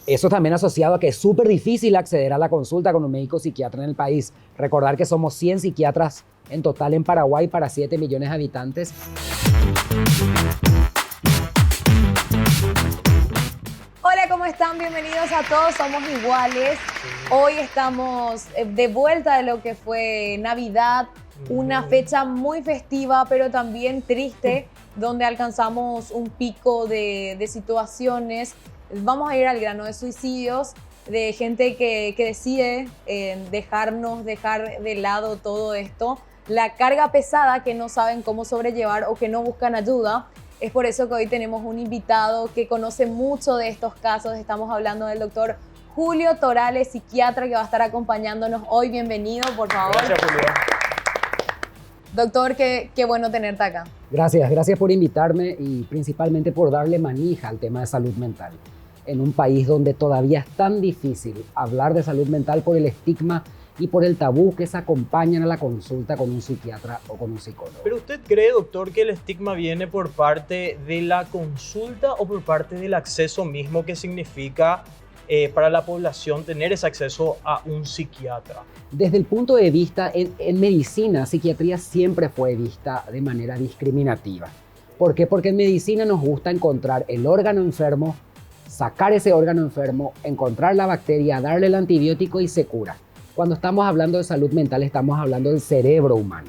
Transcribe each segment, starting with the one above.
Eso también asociado a que es súper difícil acceder a la consulta con un médico psiquiatra en el país. Recordar que somos 100 psiquiatras en total en Paraguay para 7 millones de habitantes. Hola, ¿cómo están? Bienvenidos a Todos Somos Iguales. Hoy estamos de vuelta de lo que fue Navidad, una fecha muy festiva, pero también triste, donde alcanzamos un pico de situaciones. Vamos a ir al grano de suicidios, de gente que decide dejar de lado todo esto, la carga pesada que no saben cómo sobrellevar o que no buscan ayuda. Es por eso que hoy tenemos un invitado que conoce mucho de estos casos. Estamos hablando del doctor Julio Torales, psiquiatra, que va a estar acompañándonos hoy. Bienvenido, por favor. Gracias, Julio. Doctor, qué bueno tenerte acá. Gracias por invitarme y principalmente por darle manija al tema de salud mental. En un país donde todavía es tan difícil hablar de salud mental por el estigma y por el tabú que se acompañan a la consulta con un psiquiatra o con un psicólogo. ¿Pero usted cree, doctor, que el estigma viene por parte de la consulta o por parte del acceso mismo que significa para la población tener ese acceso a un psiquiatra? Desde el punto de vista, en medicina, psiquiatría siempre fue vista de manera discriminativa. ¿Por qué? Porque en medicina nos gusta encontrar el órgano enfermo, sacar ese órgano enfermo, encontrar la bacteria, darle el antibiótico y se cura. Cuando estamos hablando de salud mental, estamos hablando del cerebro humano,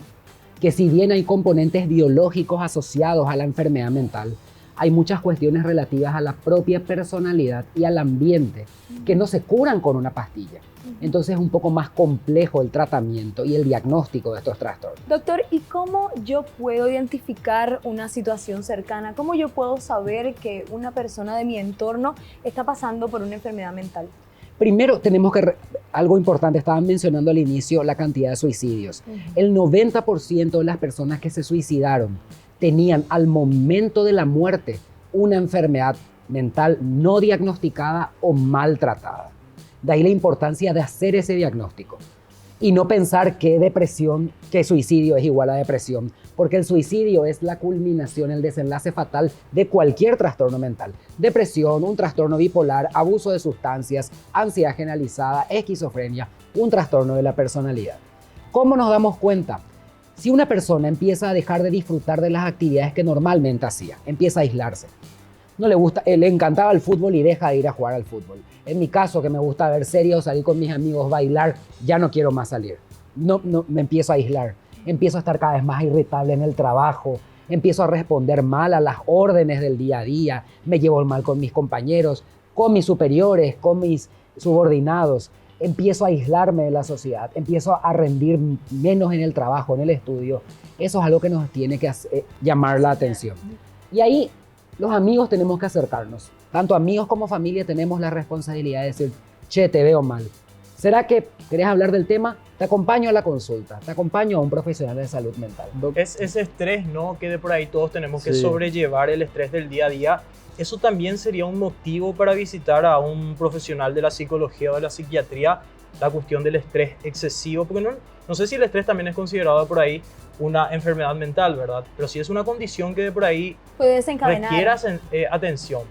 que si bien hay componentes biológicos asociados a la enfermedad mental, hay muchas cuestiones relativas a la propia personalidad y al ambiente que no se curan con una pastilla. Entonces es un poco más complejo el tratamiento y el diagnóstico de estos trastornos. Doctor, ¿y cómo yo puedo identificar una situación cercana? ¿Cómo yo puedo saber que una persona de mi entorno está pasando por una enfermedad mental? Primero tenemos que, algo importante, estaban mencionando al inicio la cantidad de suicidios. El 90% de las personas que se suicidaron tenían al momento de la muerte una enfermedad mental no diagnosticada o maltratada. De ahí la importancia de hacer ese diagnóstico y no pensar que suicidio es igual a depresión, porque el suicidio es la culminación, el desenlace fatal de cualquier trastorno mental. Depresión, un trastorno bipolar, abuso de sustancias, ansiedad generalizada, esquizofrenia, un trastorno de la personalidad. ¿Cómo nos damos cuenta? Si una persona empieza a dejar de disfrutar de las actividades que normalmente hacía, empieza a aislarse. No le gusta, le encantaba el fútbol y deja de ir a jugar al fútbol. En mi caso, que me gusta ver series o salir con mis amigos, bailar, ya no quiero más salir. No, me empiezo a aislar. Empiezo a estar cada vez más irritable en el trabajo. Empiezo a responder mal a las órdenes del día a día. Me llevo mal con mis compañeros, con mis superiores, con mis subordinados. Empiezo a aislarme de la sociedad. Empiezo a rendir menos en el trabajo, en el estudio. Eso es algo que nos tiene que llamar la atención. Y ahí los amigos tenemos que acercarnos. Tanto amigos como familia tenemos la responsabilidad de decir, che, te veo mal. ¿Será que querés hablar del tema? Te acompaño a la consulta, te acompaño a un profesional de salud mental. Es ese estrés, ¿no? Que de por ahí todos tenemos que sobrellevar, el estrés del día a día. Eso también sería un motivo para visitar a un profesional de la psicología o de la psiquiatría, la cuestión del estrés excesivo, porque no sé si el estrés también es considerado por ahí una enfermedad mental, ¿verdad? Pero sí es una condición que de por ahí puede desencadenar, requiera atención.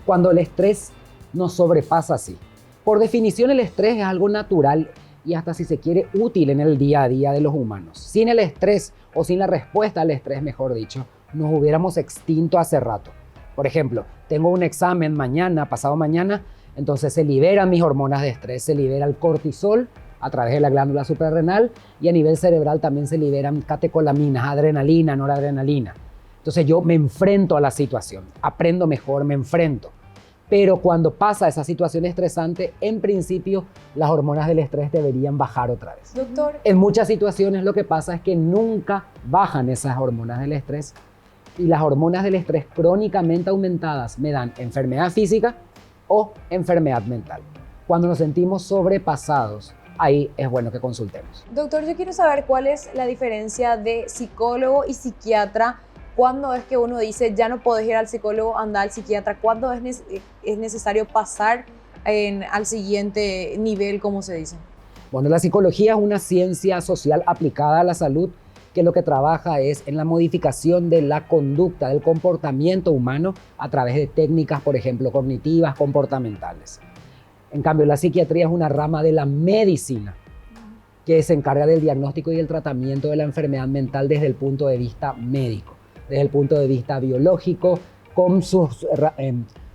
Cuando el estrés nos sobrepasa así. Por definición, el estrés es algo natural y hasta, si se quiere, útil en el día a día de los humanos. Sin el estrés, o sin la respuesta al estrés, mejor dicho, nos hubiéramos extinto hace rato. Por ejemplo, tengo un examen mañana, pasado mañana, entonces se liberan mis hormonas de estrés, se libera el cortisol a través de la glándula suprarrenal y a nivel cerebral también se liberan catecolaminas, adrenalina, noradrenalina. Entonces yo me enfrento a la situación, aprendo mejor, me enfrento. Pero cuando pasa esa situación estresante, en principio las hormonas del estrés deberían bajar otra vez. Doctor, En muchas situaciones lo que pasa es que nunca bajan esas hormonas del estrés y las hormonas del estrés crónicamente aumentadas me dan enfermedad física o enfermedad mental. Cuando nos sentimos sobrepasados, ahí es bueno que consultemos. doctor, yo quiero saber cuál es la diferencia de psicólogo y psiquiatra. ¿Cuándo es que uno dice, ya no podés ir al psicólogo, anda al psiquiatra? ¿Cuándo es necesario pasar al siguiente nivel, como se dice? Bueno, la psicología es una ciencia social aplicada a la salud que lo que trabaja es en la modificación de la conducta, del comportamiento humano a través de técnicas, por ejemplo, cognitivas, comportamentales. En cambio, la psiquiatría es una rama de la medicina que se encarga del diagnóstico y el tratamiento de la enfermedad mental desde el punto de vista médico, desde el punto de vista biológico, con sus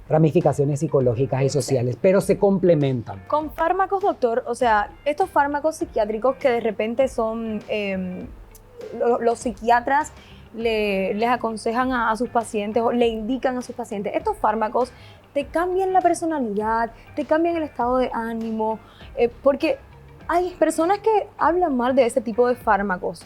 ramificaciones psicológicas y sociales, pero se complementan. Con fármacos, doctor, o sea, estos fármacos psiquiátricos que de repente son, los psiquiatras les aconsejan a sus pacientes o le indican a sus pacientes, estos fármacos te cambian la personalidad, te cambian el estado de ánimo, porque hay personas que hablan mal de ese tipo de fármacos.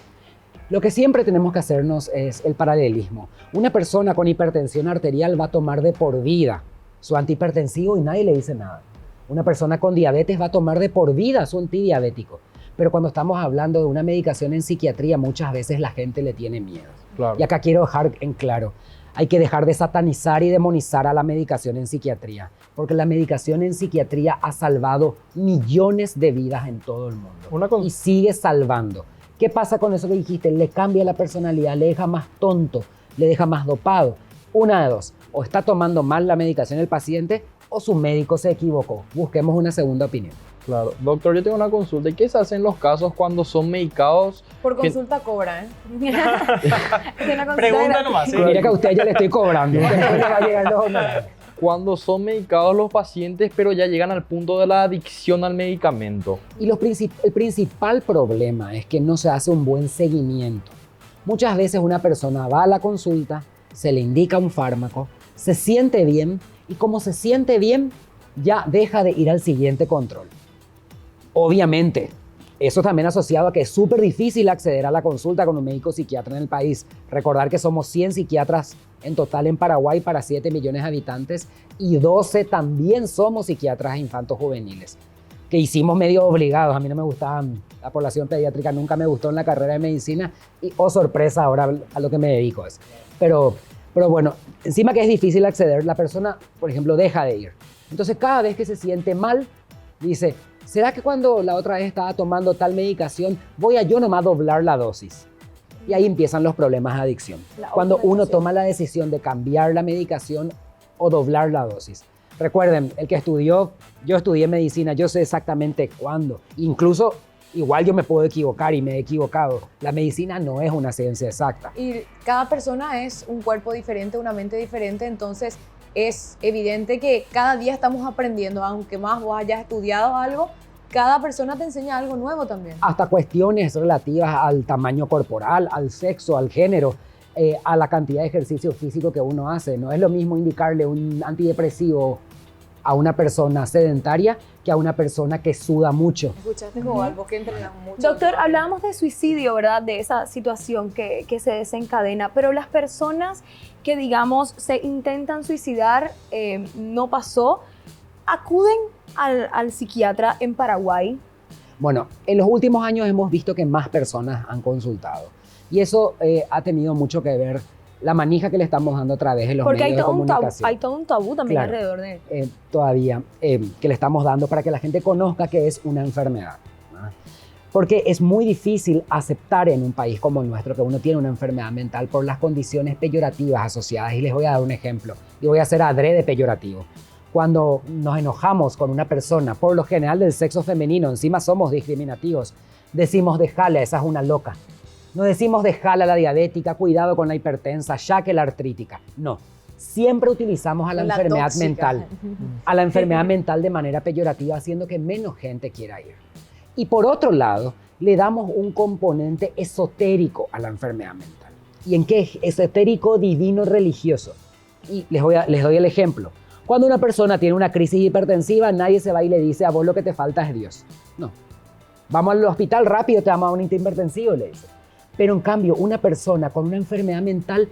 Lo que siempre tenemos que hacernos es el paralelismo. Una persona con hipertensión arterial va a tomar de por vida su antihipertensivo y nadie le dice nada. Una persona con diabetes va a tomar de por vida su antidiabético. Pero cuando estamos hablando de una medicación en psiquiatría, muchas veces la gente le tiene miedo. Claro. Y acá quiero dejar en claro, hay que dejar de satanizar y demonizar a la medicación en psiquiatría, porque la medicación en psiquiatría ha salvado millones de vidas en todo el mundo y sigue salvando. ¿Qué pasa con eso que dijiste? Le cambia la personalidad, le deja más tonto, le deja más dopado. Una de dos, o está tomando mal la medicación el paciente o su médico se equivocó. Busquemos una segunda opinión. Claro. Doctor, yo tengo una consulta. ¿Y qué se hace en los casos cuando son medicados? Por consulta cobra, ¿eh? Pregunta nomás. ¿Sí? Mira que a usted ya le estoy cobrando. Usted no le va a llegar los honorarios. Cuando son medicados los pacientes, pero ya llegan al punto de la adicción al medicamento. Y el principal problema es que no se hace un buen seguimiento. Muchas veces una persona va a la consulta, se le indica un fármaco, se siente bien y como se siente bien, ya deja de ir al siguiente control. Obviamente, eso también asociado a que es súper difícil acceder a la consulta con un médico psiquiatra en el país. Recordar que somos 100 psiquiatras en total en Paraguay para 7 millones de habitantes y 12 también somos psiquiatras infantos juveniles, que hicimos medio obligados. A mí no me gustaba la población pediátrica, nunca me gustó en la carrera de medicina y, oh sorpresa, ahora a lo que me dedico es. Pero bueno, encima que es difícil acceder, la persona, por ejemplo, deja de ir. Entonces, cada vez que se siente mal, dice, ¿será que cuando la otra vez estaba tomando tal medicación, voy a yo nomás doblar la dosis? Y ahí empiezan los problemas de adicción. Cuando uno toma la decisión de cambiar la medicación o doblar la dosis. Recuerden, el que estudió, yo estudié medicina, yo sé exactamente cuándo. Incluso, igual yo me puedo equivocar y me he equivocado. La medicina no es una ciencia exacta. Y cada persona es un cuerpo diferente, una mente diferente, entonces es evidente que cada día estamos aprendiendo, aunque más vos hayas estudiado algo, cada persona te enseña algo nuevo también. Hasta cuestiones relativas al tamaño corporal, al sexo, al género, a la cantidad de ejercicio físico que uno hace. No es lo mismo indicarle un antidepresivo a una persona sedentaria que a una persona que suda mucho. ¿Escuchaste, Joval? Vos que entrenas mucho. Doctor, hablábamos de suicidio, ¿verdad? De esa situación que se desencadena, pero las personas que, digamos, se intentan suicidar, no pasó, acuden al psiquiatra en Paraguay. Bueno, en los últimos años hemos visto que más personas han consultado y eso ha tenido mucho que ver la manija que le estamos dando a través de los porque medios de comunicación. hay todo un tabú también Claro. alrededor de Todavía que le estamos dando para que la gente conozca que es una enfermedad, ¿no? Porque es muy difícil aceptar en un país como el nuestro que uno tiene una enfermedad mental por las condiciones peyorativas asociadas. Y les voy a dar un ejemplo y voy a hacer adrede peyorativo. Cuando nos enojamos con una persona, por lo general del sexo femenino, encima somos discriminativos, decimos dejala, esa es una loca. No decimos dejala la diabética, cuidado con la hipertensa, ya que la artrítica. No, siempre utilizamos a la enfermedad tóxica. mental, a la enfermedad mental de manera peyorativa, haciendo que menos gente quiera ir. Y por otro lado, le damos un componente esotérico a la enfermedad mental. ¿Y en qué? Esotérico, divino, religioso. Y les doy el ejemplo. Cuando una persona tiene una crisis hipertensiva, nadie se va y le dice a vos lo que te falta es Dios. No. Vamos al hospital rápido, te damos a un antihipertensivo, le dice. Pero en cambio, una persona con una enfermedad mental,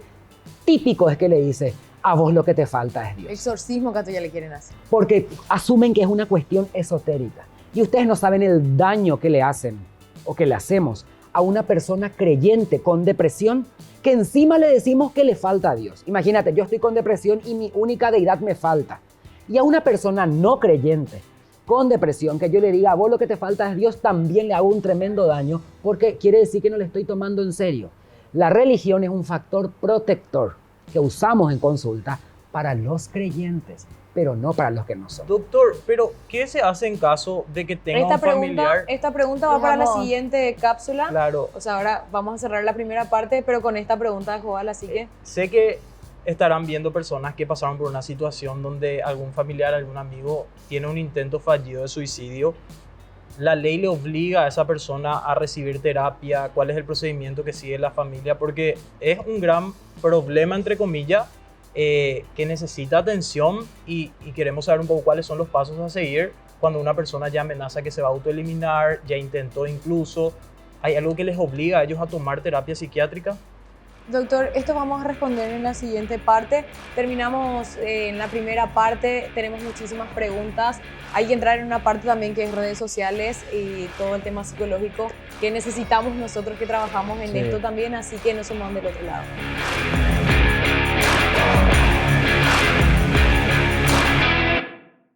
típico es que le dice a vos lo que te falta es Dios. Exorcismo que a tú ya le quieren hacer. Porque asumen que es una cuestión esotérica. Y ustedes no saben el daño que le hacen o que le hacemos a una persona creyente con depresión que encima le decimos que le falta a Dios. Imagínate, yo estoy con depresión y mi única deidad me falta. Y a una persona no creyente con depresión que yo le diga a vos lo que te falta es Dios, también le hago un tremendo daño porque quiere decir que no le estoy tomando en serio. La religión es un factor protector que usamos en consulta para los creyentes. pero no para los que no son. Doctor, pero ¿qué se hace en caso de que tenga un familiar? Esta pregunta va para la Dejamos- siguiente cápsula. Claro, O sea, ahora vamos a cerrar la primera parte, pero con esta pregunta de Joal, así que... sé que estarán viendo personas que pasaron por una situación donde algún familiar, algún amigo tiene un intento fallido de suicidio. La ley le obliga a esa persona a recibir terapia. ¿Cuál es el procedimiento que sigue la familia? Porque es un gran problema, entre comillas, que necesita atención y queremos saber un poco cuáles son los pasos a seguir cuando una persona ya amenaza que se va a autoeliminar, ya intentó incluso. ¿Hay algo que les obliga a ellos a tomar terapia psiquiátrica? Doctor, esto vamos a responder en la siguiente parte. Terminamos en la primera parte, tenemos muchísimas preguntas. Hay que entrar en una parte también que es redes sociales y todo el tema psicológico que necesitamos nosotros que trabajamos en Sí. esto también, así que no se muevan del otro lado.